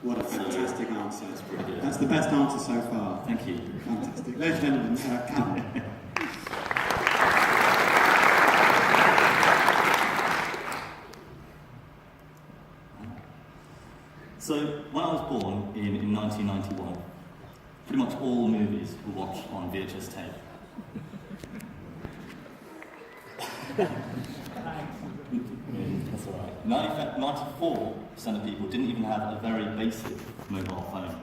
What a fantastic answer. That's pretty good. That's the best answer so far. Thank you. Fantastic. Ladies and gentlemen, Callum. So, when I was born in 1991, pretty much all movies were watched on VHS tape. That's all right. 94% of people didn't even have a very basic mobile phone.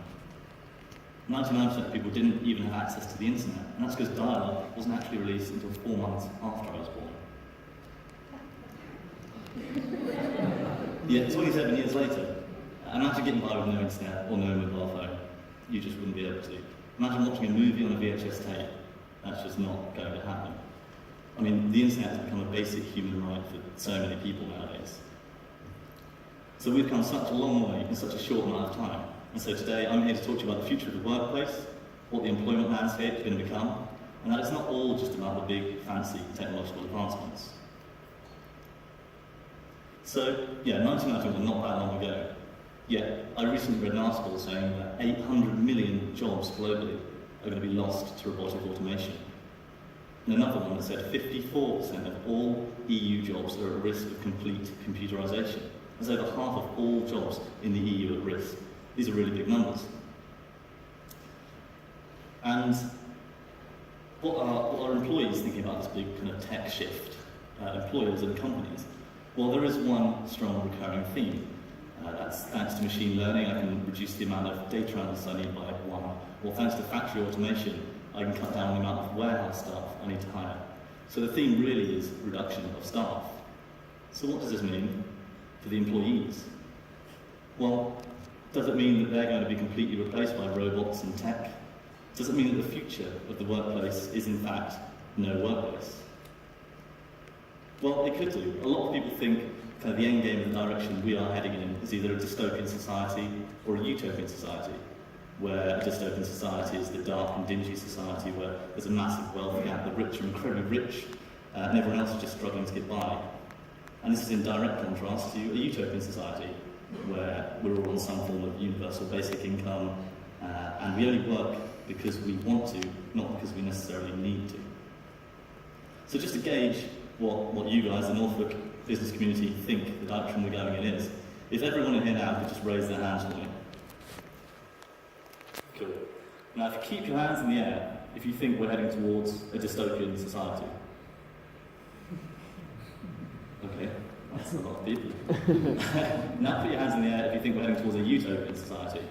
99% of people didn't even have access to the internet, and that's because dial-up wasn't actually released until 4 months after I was born. Yet, 27 years later, imagine getting by with no internet or no mobile phone. You just wouldn't be able to. Imagine watching a movie on a VHS tape. That's just not going to happen. I mean, the internet has become a basic human right for so many people nowadays. So we've come such a long way in such a short amount of time. And so today I'm here to talk to you about the future of the workplace, what the employment landscape is going to become, and that it's not all just about the big, fancy technological advancements. So, yeah, 1991 was not that long ago. Yet, I recently read an article saying that 800 million jobs globally are going to be lost to robotic automation. And another one that said 54% of all EU jobs are at risk of complete computerization. That's over half of all jobs in the EU at risk. These are really big numbers. And what are employees thinking about this big kind of tech shift? Employers and companies? Well, there is one strong recurring theme. That's thanks to machine learning, I can reduce the amount of data analysts I need by 1. Or thanks to factory automation, I can cut down the amount of warehouse staff I need to hire. So the theme really is reduction of staff. So what does this mean for the employees? Well, does it mean that they're going to be completely replaced by robots and tech? Does it mean that the future of the workplace is in fact no workplace? Well, it could do. A lot of people think kind of the end game of the direction we are heading in is either a dystopian society or a utopian society, where a dystopian society is the dark and dingy society where there's a massive wealth gap, the rich are incredibly rich, and everyone else is just struggling to get by. And this is in direct contrast to a utopian society, where we're all on some form of universal basic income, and we only work because we want to, not because we necessarily need to. So just to gauge what you guys, the Norfolk business community, think the direction we're going in is, if everyone in here now could just raise their hands for me. Cool. Now, if you keep your hands in the air, if you think we're heading towards a dystopian society. Okay, that's a lot of people. Now put your hands in the air if you think we're heading towards a utopian society.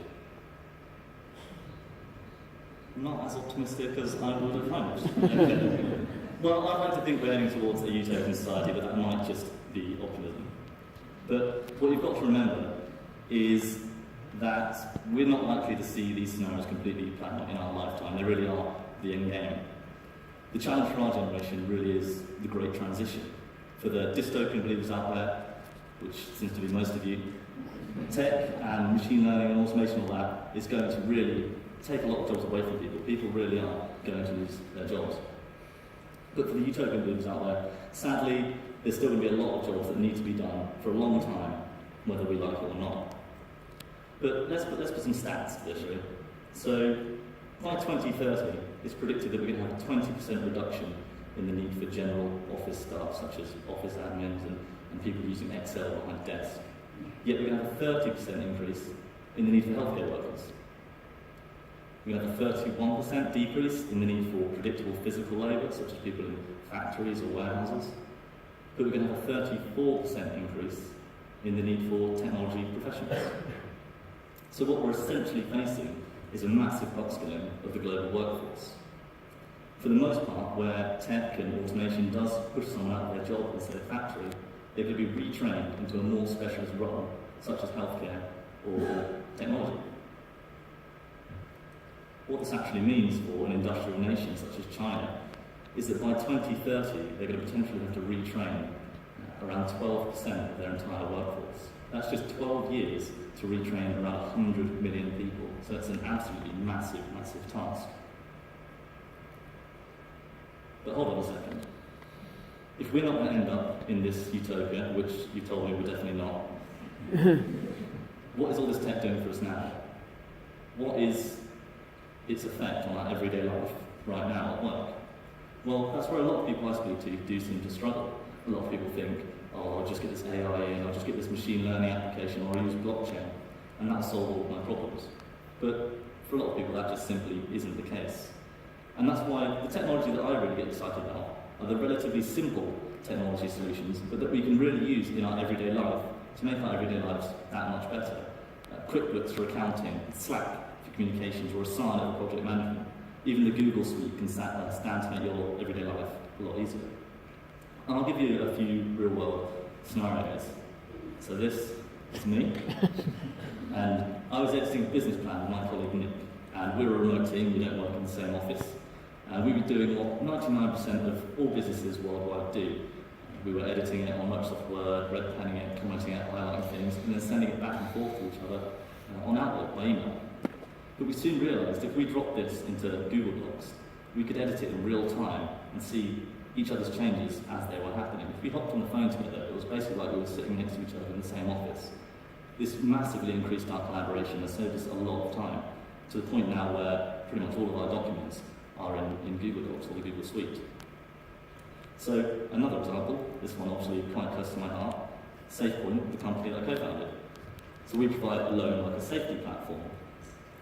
Not as optimistic as I would have hoped. Well, I'd like to think we're heading towards a utopian society, but that might just be optimism. But what you've got to remember is that we're not likely to see these scenarios completely play out in our lifetime. They really are the end game. The challenge for our generation really is the great transition. For the dystopian believers out there, which seems to be most of you, tech and machine learning and automation and all that is going to really take a lot of jobs away from people. People really are going to lose their jobs. But for the utopian believers out there, sadly, there's still going to be a lot of jobs that need to be done for a long time, whether we like it or not. But let's put some stats to this, really. So, by 2030, it's predicted that we're going to have a 20% reduction in the need for general office staff, such as office admins and people using Excel behind desks. Yet we're going to have a 30% increase in the need for healthcare workers. We're going to have a 31% decrease in the need for predictable physical labour, such as people in factories or warehouses. But we're going to have a 34% increase in the need for technology professionals. So what we're essentially facing is a massive upskilling of the global workforce. For the most part, where tech and automation does push someone out of their job instead of factory, they could be retrained into a more specialist role, such as healthcare or technology. What this actually means for an industrial nation such as China is that by 2030, they're going to potentially have to retrain around 12% of their entire workforce. That's just 12 years to retrain around 100 million people. So it's an absolutely massive, massive task. But hold on a second. If we're not going to end up in this utopia, which you told me we're definitely not, what is all this tech doing for us now? What is its effect on our everyday life right now at work? Well, that's where a lot of people I speak to do seem to struggle. A lot of people think, oh, I'll just get this AI in, I'll just get this machine learning application, or I'll use blockchain, and that'll solve all of my problems. But for a lot of people, that just simply isn't the case. And that's why the technology that I really get excited about are the relatively simple technology solutions, but that we can really use in our everyday life to make our everyday lives that much better. QuickBooks for accounting, Slack for communications, or Asana for project management. Even the Google Suite can stand to make your everyday life a lot easier. And I'll give you a few real-world scenarios. So this is me, and I was editing a business plan with my colleague Nick, and we're a remote team, we don't work in the same office. And we were doing what 99% of all businesses worldwide do. We were editing it on Microsoft Word, red penning it, commenting it, highlighting things, and then sending it back and forth to each other on Outlook by email. But we soon realised if we dropped this into Google Docs, we could edit it in real time and see each other's changes as they were happening. If we hopped on the phone together, it was basically like we were sitting next to each other in the same office. This massively increased our collaboration and saved us a lot of time, to the point now where pretty much all of our documents are in Google Docs or the Google Suite. So another example, this one obviously quite close to my heart, Safepoint, the company that I co-founded. So we provide a loan worker safety platform.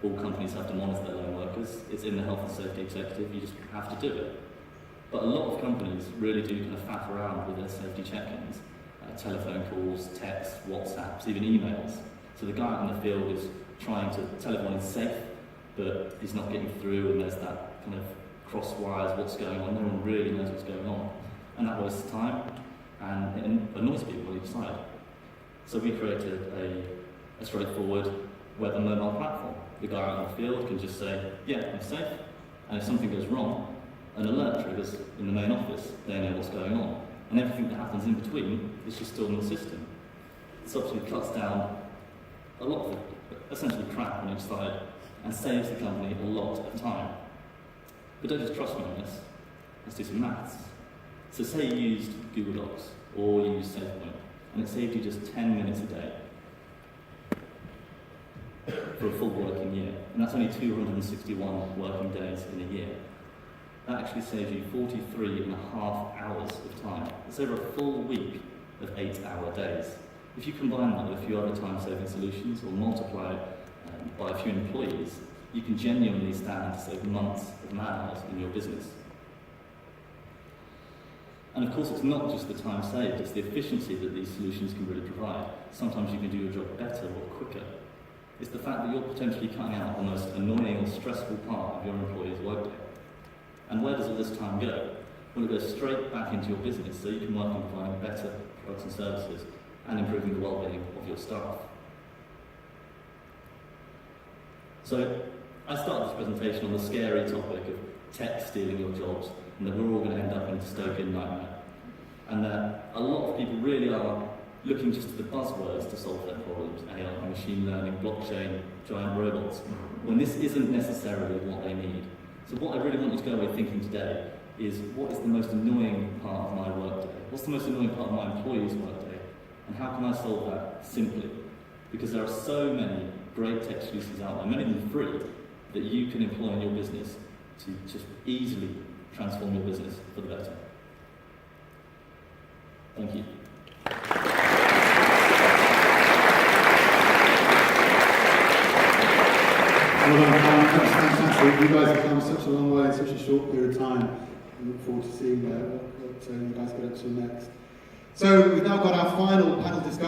All companies have to monitor their loan workers. It's in the health and safety executive, you just have to do it. But a lot of companies really do kind of faff around with their safety check-ins. Telephone calls, texts, WhatsApps, even emails. So the guy out in the field is trying to tell everyone he's safe, but he's not getting through, and there's that kind of cross wires, what's going on, no one really knows what's going on. And that wastes time, and it annoys people on each side. So we created a straightforward web and mobile platform. The guy out in the field can just say, yeah, I'm safe, and if something goes wrong, an alert triggers in the main office, they know what's going on. And everything that happens in between is just stored in the system. This obviously cuts down a lot of essentially crap on each side and saves the company a lot of time. But don't just trust me on this, let's do some maths. So say you used Google Docs or you used Safepoint, and it saved you just 10 minutes a day for a full working year. And that's only 261 working days in a year. That actually saves you 43.5 hours of time. It's over a full week of 8-hour days. If you combine that with a few other time-saving solutions or multiply it by a few employees, you can genuinely stand to save months of man-hours in your business. And of course, it's not just the time saved, it's the efficiency that these solutions can really provide. Sometimes you can do your job better or quicker. It's the fact that you're potentially cutting out the most annoying or stressful part of your employee's workday. And where does all this time go? Well, it goes straight back into your business, so you can work on providing better products and services and improving the well-being of your staff. So, I started this presentation on the scary topic of tech stealing your jobs, and that we're all going to end up in a dystopian nightmare. And that a lot of people really are looking just at the buzzwords to solve their problems: AI, machine learning, blockchain, giant robots, when this isn't necessarily what they need. So what I really want you to go away thinking today is, what is the most annoying part of my workday? What's the most annoying part of my employee's workday? And how can I solve that simply? Because there are so many great tech solutions out there, many of them free, that you can employ in your business to just easily transform your business for the better. Thank you. Well done, Callum. That's fantastic. You guys have come such a long way in such a short period of time. I look forward to seeing what you guys get up to next. So we've now got our final panel discussion.